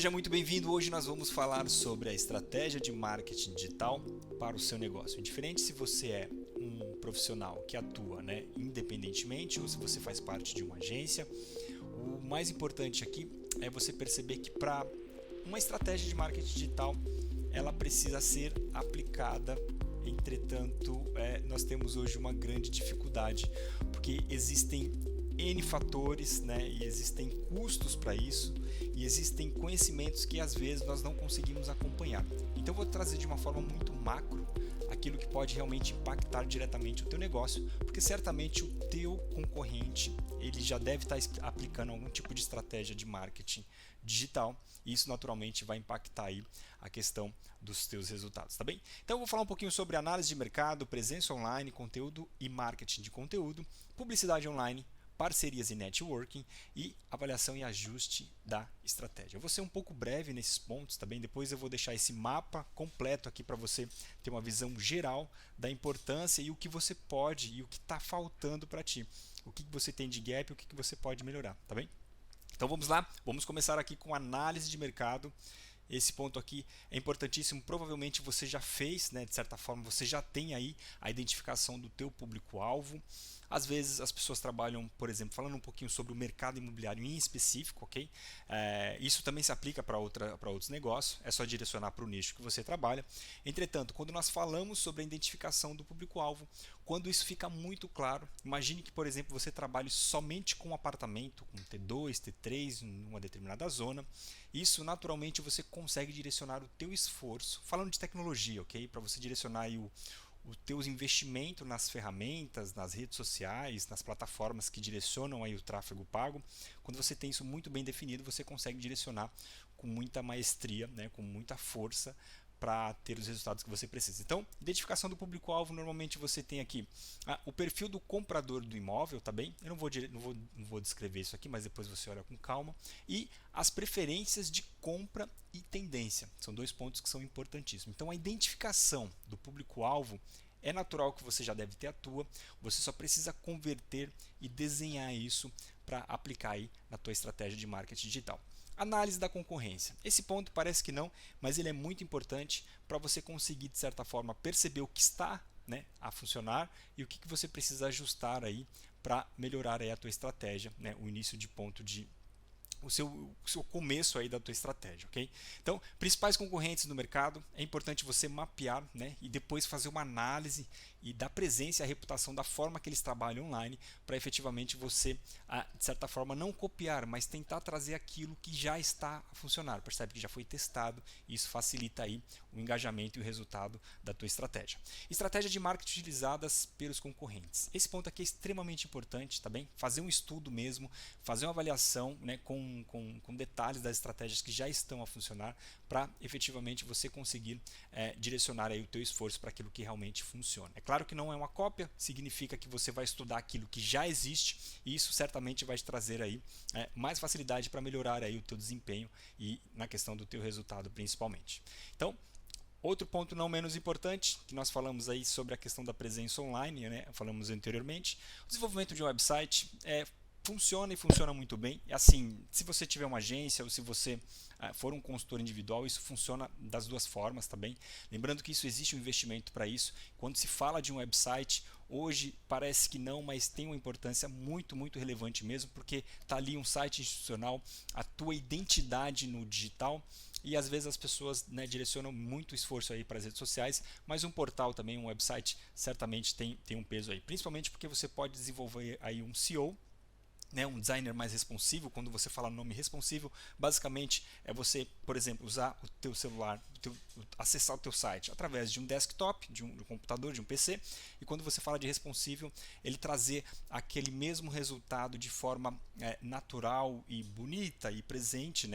Seja muito bem-vindo. Hoje nós vamos falar sobre a estratégia de marketing digital para o seu negócio. Indiferente se você é um profissional que atua, independentemente ou se você faz parte de uma agência, o mais importante aqui é você perceber que para uma estratégia de marketing digital ela precisa ser aplicada. Entretanto, nós temos hoje uma grande dificuldade porque existem N fatores, e existem custos para isso e existem conhecimentos que às vezes nós não conseguimos acompanhar. Então eu vou trazer de uma forma muito macro aquilo que pode realmente impactar diretamente o teu negócio, porque certamente o teu concorrente ele já deve estar aplicando algum tipo de estratégia de marketing digital e isso naturalmente vai impactar aí a questão dos teus resultados, tá bem? Então eu vou falar um pouquinho sobre análise de mercado, presença online, conteúdo e marketing de conteúdo, publicidade online, parcerias e networking e avaliação e ajuste da estratégia. Eu vou ser um pouco breve nesses pontos, tá bem? Depois eu vou deixar esse mapa completo aqui para você ter uma visão geral da importância e o que você pode e o que está faltando para ti. O que você tem de gap e o que você pode melhorar, tá bem? Então vamos lá, vamos começar aqui com análise de mercado. Esse ponto aqui é importantíssimo, provavelmente você já fez, de certa forma, você já tem aí a identificação do teu público-alvo. Às vezes as pessoas trabalham, por exemplo, falando um pouquinho sobre o mercado imobiliário em específico, ok? Isso também se aplica para outros negócios, é só direcionar para o nicho que você trabalha. Entretanto, quando nós falamos sobre a identificação do público-alvo, quando isso fica muito claro, imagine que, por exemplo, você trabalhe somente com um apartamento, com T2, T3, em uma determinada zona. Isso, naturalmente, você consegue direcionar o teu esforço, falando de tecnologia, ok? Para você direcionar aí os teus investimentos nas ferramentas, nas redes sociais, nas plataformas que direcionam aí o tráfego pago. Quando você tem isso muito bem definido, você consegue direcionar com muita maestria, com muita força para ter os resultados que você precisa. Então, identificação do público-alvo, normalmente você tem aqui o perfil do comprador do imóvel, tá bem? Eu não vou descrever isso aqui, mas depois você olha com calma. E as preferências de compra e tendência. São dois pontos que são importantíssimos. Então, a identificação do público-alvo é natural que você já deve ter a tua, você só precisa converter e desenhar isso para aplicar aí na tua estratégia de marketing digital. Análise da concorrência. Esse ponto parece que não, mas ele é muito importante para você conseguir, de certa forma, perceber o que está a funcionar e o que você precisa ajustar aí para melhorar aí a tua estratégia, o início de ponto de o seu começo aí da tua estratégia, ok? Então, principais concorrentes no mercado, é importante você mapear, e depois fazer uma análise e da presença e a reputação da forma que eles trabalham online, para efetivamente você, de certa forma, não copiar, mas tentar trazer aquilo que já está a funcionar, percebe que já foi testado, e isso facilita aí o engajamento e o resultado da tua estratégia. Estratégia de marketing utilizadas pelos concorrentes. Esse ponto aqui é extremamente importante, tá bem? Fazer um estudo mesmo, fazer uma avaliação, com detalhes das estratégias que já estão a funcionar para efetivamente você conseguir direcionar aí o teu esforço para aquilo que realmente funciona. É claro que não é uma cópia, significa que você vai estudar aquilo que já existe e isso certamente vai te trazer aí mais facilidade para melhorar aí o teu desempenho e na questão do teu resultado principalmente. Então, outro ponto não menos importante, que nós falamos aí sobre a questão da presença online, falamos anteriormente, o desenvolvimento de um website funciona e funciona muito bem. Assim, se você tiver uma agência ou se você for um consultor individual, isso funciona das duas formas, tá bem? Lembrando que isso existe um investimento para isso. Quando se fala de um website, hoje parece que não, mas tem uma importância muito, muito relevante mesmo, porque está ali um site institucional, a tua identidade no digital. E às vezes as pessoas direcionam muito esforço aí para as redes sociais, mas um portal também, um website, certamente tem um peso aí. Principalmente porque você pode desenvolver aí um SEO, um designer mais responsivo. Quando você fala nome responsivo, basicamente é você, por exemplo, usar o teu celular, acessar o teu site através de um desktop, de um computador, de um PC, e quando você fala de responsível, ele trazer aquele mesmo resultado de forma natural e bonita e presente,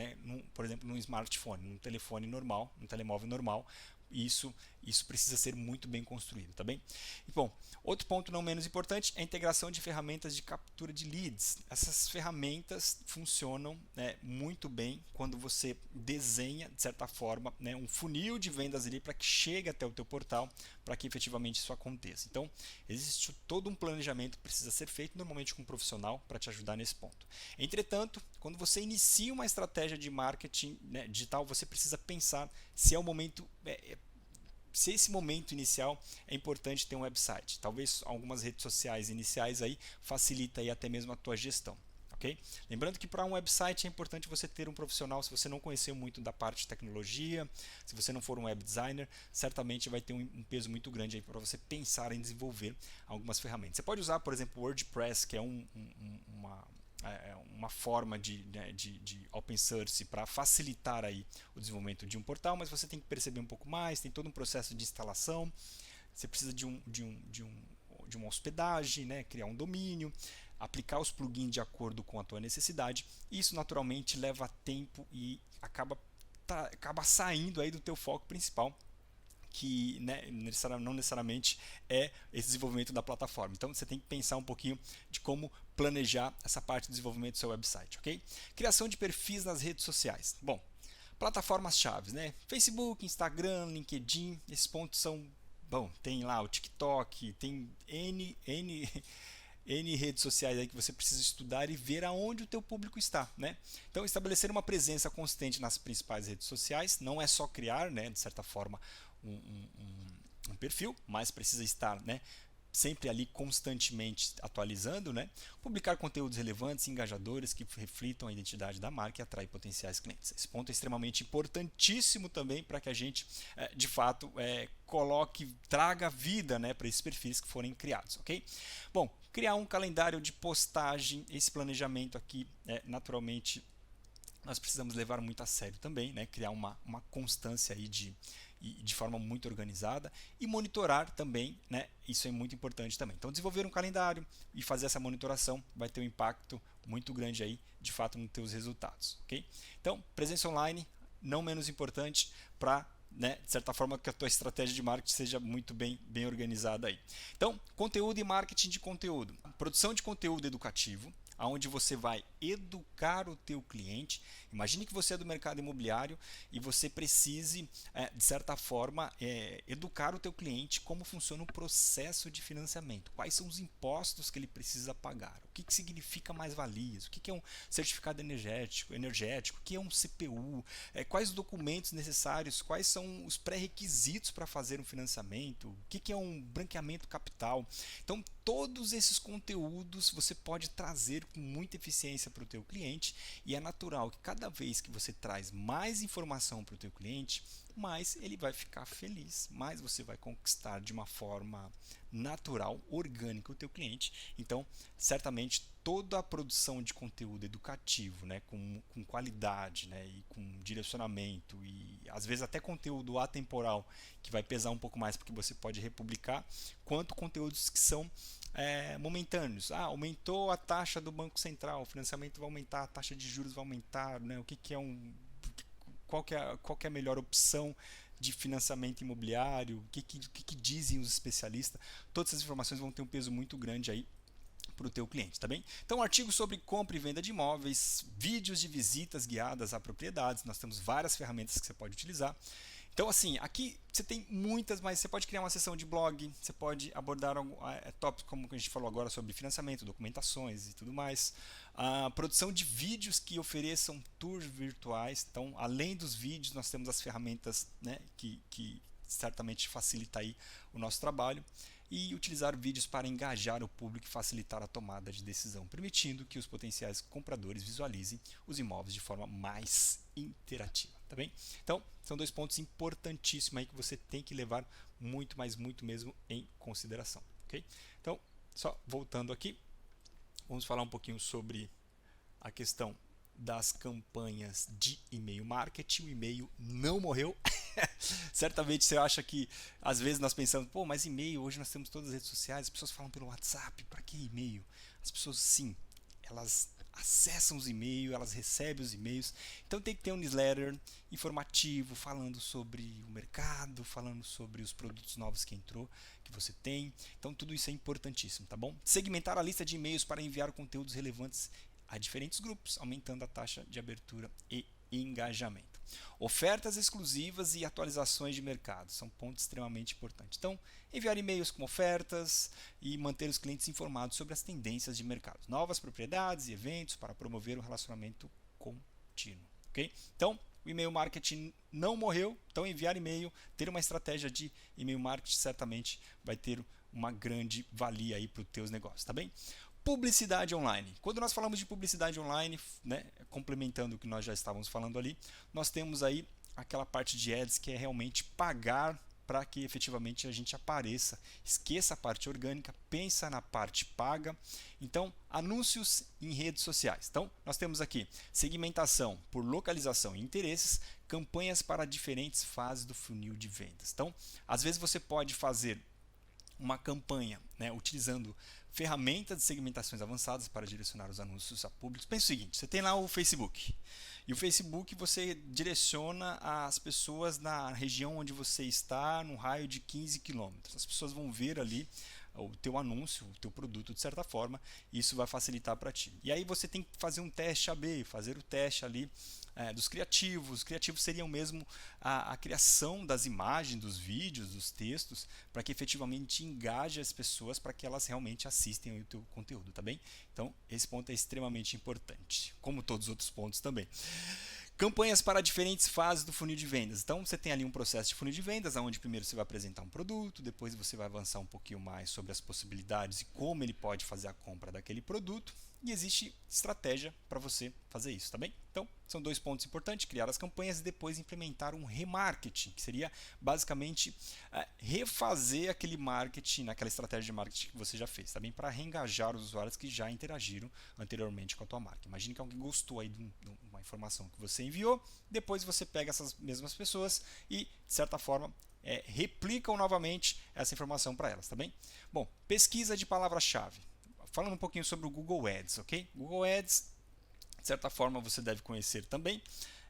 por exemplo, num smartphone, num telefone normal, num telemóvel normal. Isso isso precisa ser muito bem construído, tá bem? E, bom, outro ponto não menos importante é a integração de ferramentas de captura de leads. Essas ferramentas funcionam, né, muito bem quando você desenha, de certa forma, né, um funil de vendas ali para que chegue até o teu portal, para que efetivamente isso aconteça. Então, existe todo um planejamento que precisa ser feito, normalmente com um profissional, para te ajudar nesse ponto. Entretanto, quando você inicia uma estratégia de marketing, né, digital, você precisa pensar se é o momento... se esse momento inicial é importante ter um website. Talvez algumas redes sociais iniciais aí facilita aí até mesmo a tua gestão. Okay? Lembrando que para um website é importante você ter um profissional. Se você não conhecer muito da parte de tecnologia, se você não for um web designer, certamente vai ter um peso muito grande aí para você pensar em desenvolver algumas ferramentas. Você pode usar, por exemplo, o WordPress, que é uma forma de open source para facilitar aí o desenvolvimento de um portal, mas você tem que perceber um pouco mais, tem todo um processo de instalação, você precisa de uma hospedagem, né? Criar um domínio, aplicar os plugins de acordo com a tua necessidade. Isso naturalmente leva tempo e acaba saindo aí do teu foco principal, que, né, não necessariamente é esse desenvolvimento da plataforma. Então você tem que pensar um pouquinho de como planejar essa parte de desenvolvimento do seu website, ok? Criação de perfis nas redes sociais. Bom, plataformas-chave, né? Facebook, Instagram, LinkedIn, esses pontos são... Bom, tem lá o TikTok, tem N redes sociais aí que você precisa estudar e ver aonde o teu público está, né? Então, estabelecer uma presença consistente nas principais redes sociais, não é só criar, né, de certa forma, um perfil, mas precisa estar, né, sempre ali constantemente atualizando, né? Publicar conteúdos relevantes e engajadores que reflitam a identidade da marca e atrair potenciais clientes. Esse ponto é extremamente importantíssimo também para que a gente, de fato, traga vida, né, para esses perfis que forem criados, ok? Bom, criar um calendário de postagem, esse planejamento aqui, naturalmente, nós precisamos levar muito a sério também, né? Criar uma constância aí de forma muito organizada e monitorar também, né? Isso é muito importante também. Então, desenvolver um calendário e fazer essa monitoração vai ter um impacto muito grande aí, de fato, nos teus resultados, ok? Então, presença online, não menos importante para, né, de certa forma, que a tua estratégia de marketing seja muito bem organizada aí. Então, conteúdo e marketing de conteúdo. Produção de conteúdo educativo, onde você vai educar o teu cliente. Imagine que você é do mercado imobiliário e você precise, de certa forma, educar o teu cliente como funciona o processo de financiamento, quais são os impostos que ele precisa pagar, o que significa mais-valias, o que é um certificado energético, o que é um CPU, quais os documentos necessários, quais são os pré-requisitos para fazer um financiamento, o que é um branqueamento capital. Então, todos esses conteúdos você pode trazer com muita eficiência para o teu cliente, e é natural que cada vez que você traz mais informação para o teu cliente, mais ele vai ficar feliz, mais você vai conquistar de uma forma natural, orgânica o teu cliente. Então, certamente toda a produção de conteúdo educativo, né, com qualidade, né, e com direcionamento, e às vezes até conteúdo atemporal, que vai pesar um pouco mais porque você pode republicar, quanto conteúdos que são momentâneos. Aumentou a taxa do Banco Central, o financiamento vai aumentar, a taxa de juros vai aumentar, né? Qual que é a melhor opção de financiamento imobiliário, o que dizem os especialistas. Todas essas informações vão ter um peso muito grande aí para o teu cliente, tá bem? Então, artigos sobre compra e venda de imóveis, vídeos de visitas guiadas a propriedades, nós temos várias ferramentas que você pode utilizar. Então, assim, aqui você tem muitas, mas você pode criar uma seção de blog, você pode abordar tópicos como a gente falou agora sobre financiamento, documentações e tudo mais. A produção de vídeos que ofereçam tours virtuais. Então, além dos vídeos, nós temos as ferramentas, né, que certamente facilita aí o nosso trabalho. E utilizar vídeos para engajar o público e facilitar a tomada de decisão, permitindo que os potenciais compradores visualizem os imóveis de forma mais interativa, tá bem? Então, são dois pontos importantíssimos aí que você tem que levar muito, mas muito mesmo em consideração, ok? Então, só voltando aqui, vamos falar um pouquinho sobre a questão das campanhas de e-mail marketing. O e-mail não morreu. Certamente você acha que às vezes nós pensamos, pô, mas e-mail, hoje nós temos todas as redes sociais, as pessoas falam pelo WhatsApp, para que e-mail? As pessoas, sim, elas acessam os e-mails, elas recebem os e-mails. Então tem que ter um newsletter informativo, falando sobre o mercado, falando sobre os produtos novos que entrou, que você tem. Então tudo isso é importantíssimo, tá bom? Segmentar a lista de e-mails para enviar conteúdos relevantes a diferentes grupos, aumentando a taxa de abertura e engajamento. Ofertas exclusivas e atualizações de mercado são pontos extremamente importantes. Então, enviar e-mails com ofertas e manter os clientes informados sobre as tendências de mercado, novas propriedades e eventos para promover o relacionamento contínuo. Okay? Então, o e-mail marketing não morreu, então enviar e-mail, ter uma estratégia de e-mail marketing certamente vai ter uma grande valia aí para os teus negócios, tá bem? Publicidade online. Quando nós falamos de publicidade online, né, complementando o que nós já estávamos falando ali, nós temos aí aquela parte de ads que é realmente pagar para que efetivamente a gente apareça. Esqueça a parte orgânica, pensa na parte paga. Então, anúncios em redes sociais. Então, nós temos aqui segmentação por localização e interesses, campanhas para diferentes fases do funil de vendas. Então, às vezes você pode fazer uma campanha, né, utilizando ferramentas de segmentações avançadas para direcionar os anúncios a públicos. Pensa o seguinte, você tem lá o Facebook. E o Facebook você direciona as pessoas na região onde você está, no raio de 15 quilômetros. As pessoas vão ver ali o teu anúncio, o teu produto de certa forma, e isso vai facilitar para ti. E aí você tem que fazer um teste AB, fazer o teste ali dos criativos. Os criativos seriam mesmo a criação das imagens, dos vídeos, dos textos, para que efetivamente engaje as pessoas para que elas realmente assistem o teu conteúdo, tá bem? Então, esse ponto é extremamente importante, como todos os outros pontos também. Campanhas para diferentes fases do funil de vendas. Então, você tem ali um processo de funil de vendas, onde primeiro você vai apresentar um produto, depois você vai avançar um pouquinho mais sobre as possibilidades e como ele pode fazer a compra daquele produto. E existe estratégia para você fazer isso, tá bem? Então, são dois pontos importantes, criar as campanhas e depois implementar um remarketing, que seria basicamente refazer aquele marketing, naquela estratégia de marketing que você já fez, tá bem? Para reengajar os usuários que já interagiram anteriormente com a tua marca. Imagine que alguém gostou aí de uma informação que você enviou, depois você pega essas mesmas pessoas e, de certa forma, replicam novamente essa informação para elas, tá bem? Bom, pesquisa de palavra-chave. Falando um pouquinho sobre o Google Ads, ok? Google Ads, de certa forma, você deve conhecer também.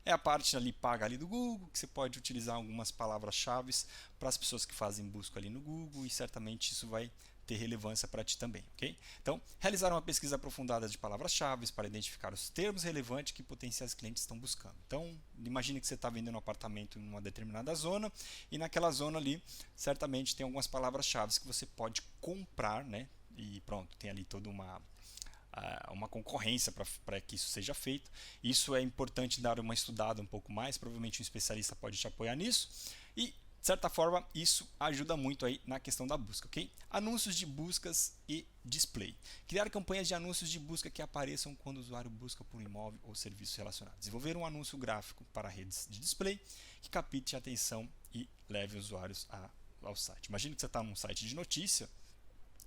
É a parte ali paga ali do Google, que você pode utilizar algumas palavras-chave para as pessoas que fazem busca ali no Google e certamente isso vai ter relevância para ti também, ok? Então, realizar uma pesquisa aprofundada de palavras-chave para identificar os termos relevantes que potenciais clientes estão buscando. Então, imagine que você está vendendo um apartamento em uma determinada zona e naquela zona ali, certamente tem algumas palavras-chave que você pode comprar, né? E pronto, tem ali toda uma concorrência para que isso seja feito. Isso é importante dar uma estudada um pouco mais, provavelmente um especialista pode te apoiar nisso. E, de certa forma, isso ajuda muito aí na questão da busca, ok? Anúncios de buscas e display. Criar campanhas de anúncios de busca que apareçam quando o usuário busca por um imóvel ou serviços relacionados. Desenvolver um anúncio gráfico para redes de display que capte a atenção e leve usuários ao site. Imagina que você está num site de notícia,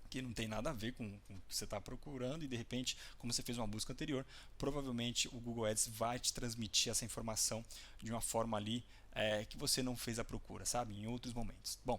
que não tem nada a ver com o que você está procurando e de repente, como você fez uma busca anterior, provavelmente o Google Ads vai te transmitir essa informação de uma forma ali que você não fez a procura, sabe? Em outros momentos. Bom,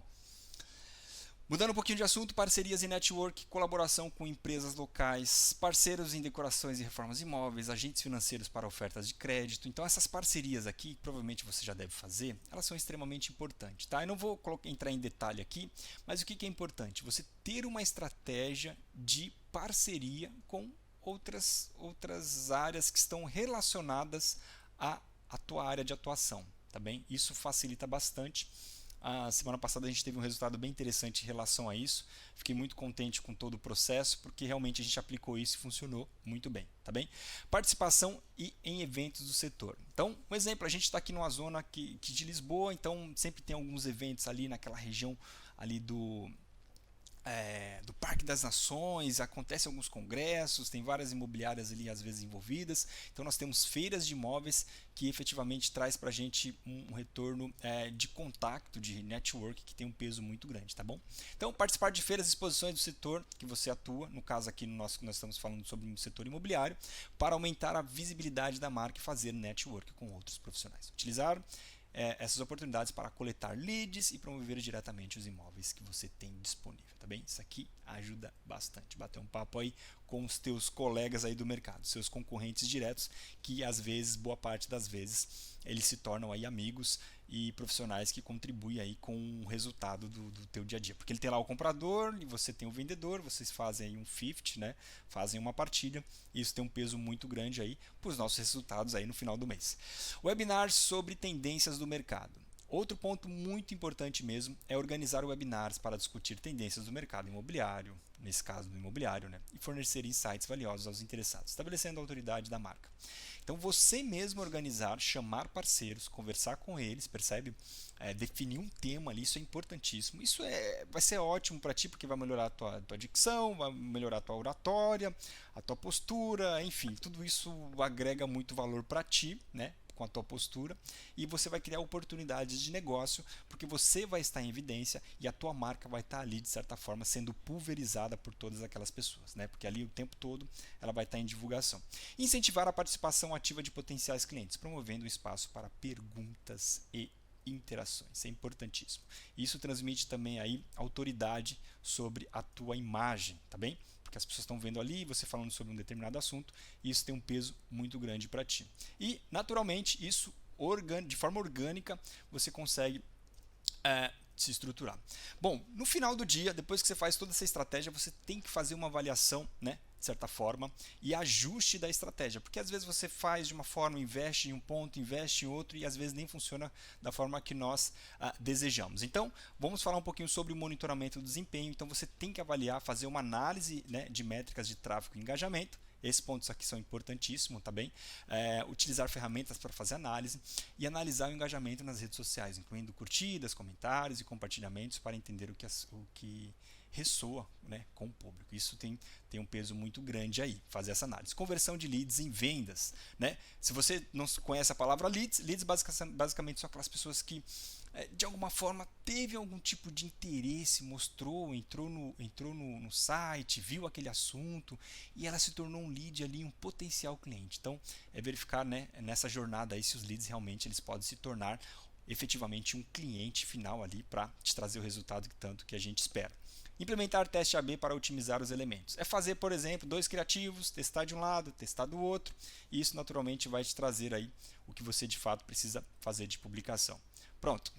mudando um pouquinho de assunto, parcerias e network, colaboração com empresas locais, parceiros em decorações e reformas de imóveis, agentes financeiros para ofertas de crédito. Então essas parcerias aqui, que provavelmente você já deve fazer, elas são extremamente importantes, tá? Eu não vou entrar em detalhe aqui, mas o que é importante? Você ter uma estratégia de parceria com outras áreas que estão relacionadas à tua área de atuação, tá bem? Isso facilita bastante. A semana passada a gente teve um resultado bem interessante em relação a isso. Fiquei muito contente com todo o processo, porque realmente a gente aplicou isso e funcionou muito bem, tá bem? Participação em eventos do setor. Então, um exemplo, a gente está aqui numa zona de Lisboa, então sempre tem alguns eventos ali naquela região ali do Parque das Nações, acontecem alguns congressos, tem várias imobiliárias ali às vezes envolvidas, então nós temos feiras de imóveis que efetivamente traz para a gente um retorno de contato, de network, que tem um peso muito grande, tá bom? Então participar de feiras e exposições do setor que você atua, no caso aqui nós estamos falando sobre o setor imobiliário, para aumentar a visibilidade da marca e fazer network com outros profissionais. Utilizar essas oportunidades para coletar leads e promover diretamente os imóveis que você tem disponível, tá bem? Isso aqui ajuda bastante. Bater um papo aí com os teus colegas aí do mercado, seus concorrentes diretos, que às vezes, boa parte das vezes, eles se tornam aí amigos e profissionais que contribuem aí com o resultado do teu dia a dia. Porque ele tem lá o comprador e você tem o vendedor, vocês fazem aí um 50, né? Fazem uma partilha, e isso tem um peso muito grande aí para os nossos resultados aí no final do mês. Webinar sobre tendências do mercado. Outro ponto muito importante mesmo é organizar webinars para discutir tendências do mercado imobiliário, nesse caso do imobiliário, né? E fornecer insights valiosos aos interessados, estabelecendo a autoridade da marca. Então você mesmo organizar, chamar parceiros, conversar com eles, percebe? Definir um tema ali, isso é importantíssimo. Isso vai ser ótimo para ti, porque vai melhorar a tua dicção, vai melhorar a tua oratória, a tua postura, enfim, tudo isso agrega muito valor para ti, né? Com a tua postura, e você vai criar oportunidades de negócio, porque você vai estar em evidência e a tua marca vai estar ali de certa forma sendo pulverizada por todas aquelas pessoas, né? Porque ali o tempo todo ela vai estar em divulgação. Incentivar a participação ativa de potenciais clientes, promovendo um espaço para perguntas e interações. Isso é importantíssimo. Isso transmite também aí autoridade sobre a tua imagem, tá bem? Que as pessoas estão vendo ali, você falando sobre um determinado assunto, e isso tem um peso muito grande para ti. E, naturalmente, isso de forma orgânica, você consegue se estruturar. Bom, no final do dia, depois que você faz toda essa estratégia, você tem que fazer uma avaliação, né? De certa forma, e ajuste da estratégia, porque às vezes você faz de uma forma, investe em um ponto, investe em outro, e às vezes nem funciona da forma que nós desejamos. Então, vamos falar um pouquinho sobre o monitoramento do desempenho. Então, você tem que avaliar, fazer uma análise, né, de métricas de tráfego e engajamento. Esses pontos aqui são importantíssimos, tá bem? Utilizar ferramentas para fazer análise e analisar o engajamento nas redes sociais, incluindo curtidas, comentários e compartilhamentos, para entender o que ressoa, né, com o público. Isso tem um peso muito grande aí, fazer essa análise. Conversão de leads em vendas, né? Se você não conhece a palavra leads basicamente são aquelas pessoas que de alguma forma teve algum tipo de interesse, entrou no site, viu aquele assunto e ela se tornou um lead ali, um potencial cliente. Então é verificar, né, nessa jornada aí se os leads realmente eles podem se tornar efetivamente um cliente final ali para te trazer o resultado que a gente espera. Implementar teste AB para otimizar os elementos. É fazer, por exemplo, 2 criativos, testar de um lado, testar do outro, e isso naturalmente vai te trazer aí o que você de fato precisa fazer de publicação. Pronto.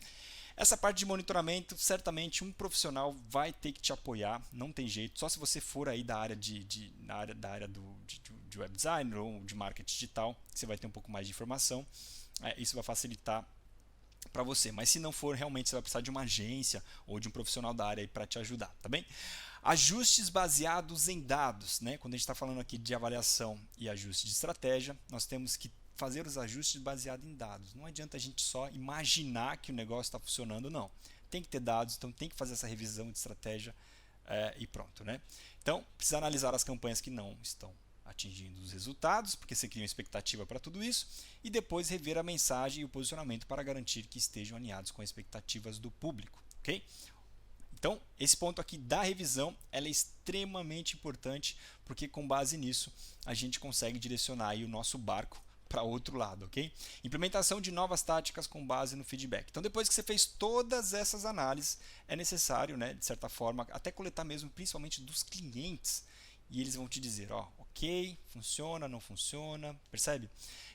Essa parte de monitoramento, certamente um profissional vai ter que te apoiar, não tem jeito, só se você for aí da área de web design ou de marketing digital, você vai ter um pouco mais de informação, isso vai facilitar para você, mas se não for, realmente você vai precisar de uma agência ou de um profissional da área para te ajudar, tá bem? Ajustes baseados em dados, né? Quando a gente está falando aqui de avaliação e ajuste de estratégia, nós temos que fazer os ajustes baseados em dados. Não adianta a gente só imaginar que o negócio está funcionando, não. Tem que ter dados, então tem que fazer essa revisão de estratégia e pronto, né? Então, precisa analisar as campanhas que não estão atingindo os resultados, porque você cria uma expectativa para tudo isso, e depois rever a mensagem e o posicionamento para garantir que estejam alinhados com as expectativas do público, ok? Então, esse ponto aqui da revisão ela é extremamente importante, porque com base nisso a gente consegue direcionar aí o nosso barco para outro lado, ok? Implementação de novas táticas com base no feedback. Então, depois que você fez todas essas análises, é necessário, né, de certa forma, até coletar mesmo, principalmente dos clientes, e eles vão te dizer, ó, ok, funciona, não funciona, percebe?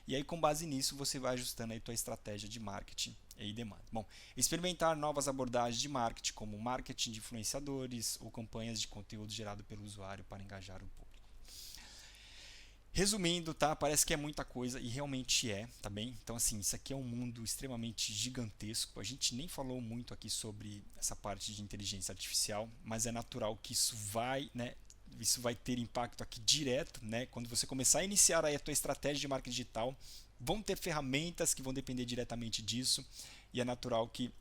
E aí, com base nisso, você vai ajustando aí tua estratégia de marketing e demanda. Bom, experimentar novas abordagens de marketing, como marketing de influenciadores ou campanhas de conteúdo gerado pelo usuário para engajar o público. Resumindo, tá? Parece que é muita coisa e realmente é, tá bem? Então, assim, isso aqui é um mundo extremamente gigantesco. A gente nem falou muito aqui sobre essa parte de inteligência artificial, mas é natural que isso vai, né? Isso vai ter impacto aqui direto, né? Quando você começar a iniciar aí a tua estratégia de marketing digital, vão ter ferramentas que vão depender diretamente disso e é natural que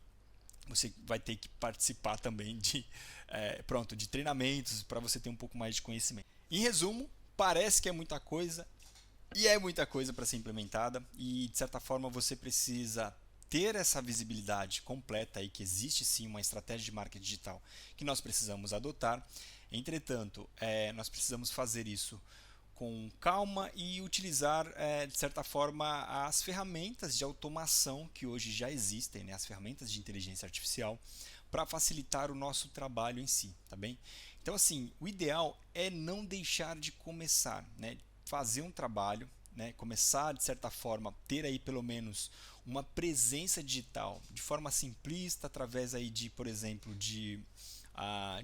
você vai ter que participar também de treinamentos para você ter um pouco mais de conhecimento. Em resumo, parece que é muita coisa e é muita coisa para ser implementada e de certa forma você precisa ter essa visibilidade completa aí que existe sim uma estratégia de marketing digital que nós precisamos adotar. Entretanto, nós precisamos fazer isso com calma e utilizar, de certa forma, as ferramentas de automação que hoje já existem, né? As ferramentas de inteligência artificial, para facilitar o nosso trabalho em si, tá bem? Então, assim, o ideal é não deixar de começar, né? Fazer um trabalho, né? Começar, de certa forma, ter aí pelo menos uma presença digital de forma simplista, através aí de, por exemplo, de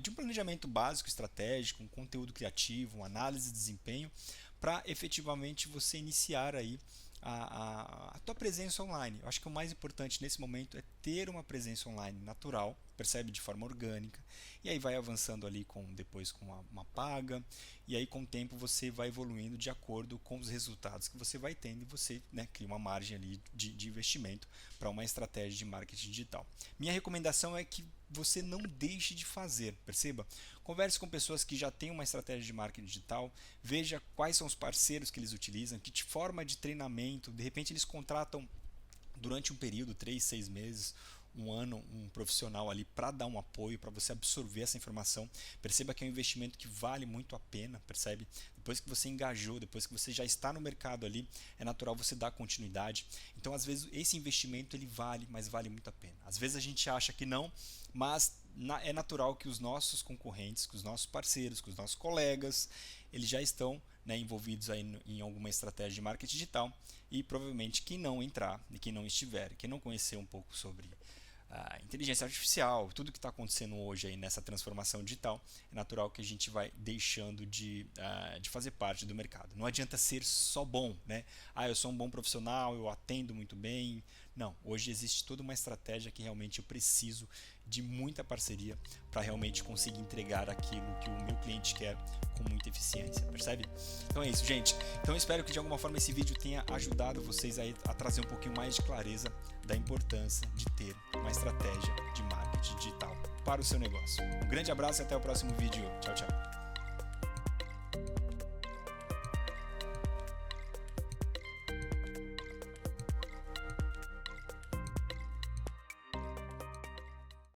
um planejamento básico, estratégico, um conteúdo criativo, uma análise de desempenho, para efetivamente você iniciar aí a tua presença online. Eu acho que o mais importante nesse momento é ter uma presença online natural, percebe, de forma orgânica, e aí vai avançando ali depois com uma paga, e aí com o tempo você vai evoluindo de acordo com os resultados que você vai tendo, e você, né, cria uma margem ali de investimento para uma estratégia de marketing digital. Minha recomendação é que você não deixe de fazer, perceba, converse com pessoas que já têm uma estratégia de marketing digital, veja quais são os parceiros que eles utilizam, que forma de treinamento, de repente eles contratam durante um período, 3, 6 meses, um ano, um profissional ali para dar um apoio, para você absorver essa informação. Perceba que é um investimento que vale muito a pena, percebe? Depois que você engajou, depois que você já está no mercado ali, é natural você dar continuidade. Então, às vezes, esse investimento ele vale, mas vale muito a pena. Às vezes a gente acha que não, mas é natural que os nossos concorrentes, que os nossos parceiros, que os nossos colegas, eles já estão, né, envolvidos aí em alguma estratégia de marketing digital, e provavelmente quem não entrar e quem não estiver, quem não conhecer um pouco sobre a inteligência artificial, tudo que está acontecendo hoje aí nessa transformação digital, é natural que a gente vai deixando de fazer parte do mercado. Não adianta ser só bom, né? Eu sou um bom profissional, eu atendo muito bem. Não, hoje existe toda uma estratégia que realmente eu preciso de muita parceria para realmente conseguir entregar aquilo que o meu cliente quer com muita eficiência, percebe? Então é isso, gente. Então eu espero que de alguma forma esse vídeo tenha ajudado vocês aí a trazer um pouquinho mais de clareza da importância de ter uma estratégia de marketing digital para o seu negócio. Um grande abraço e até o próximo vídeo. Tchau, tchau.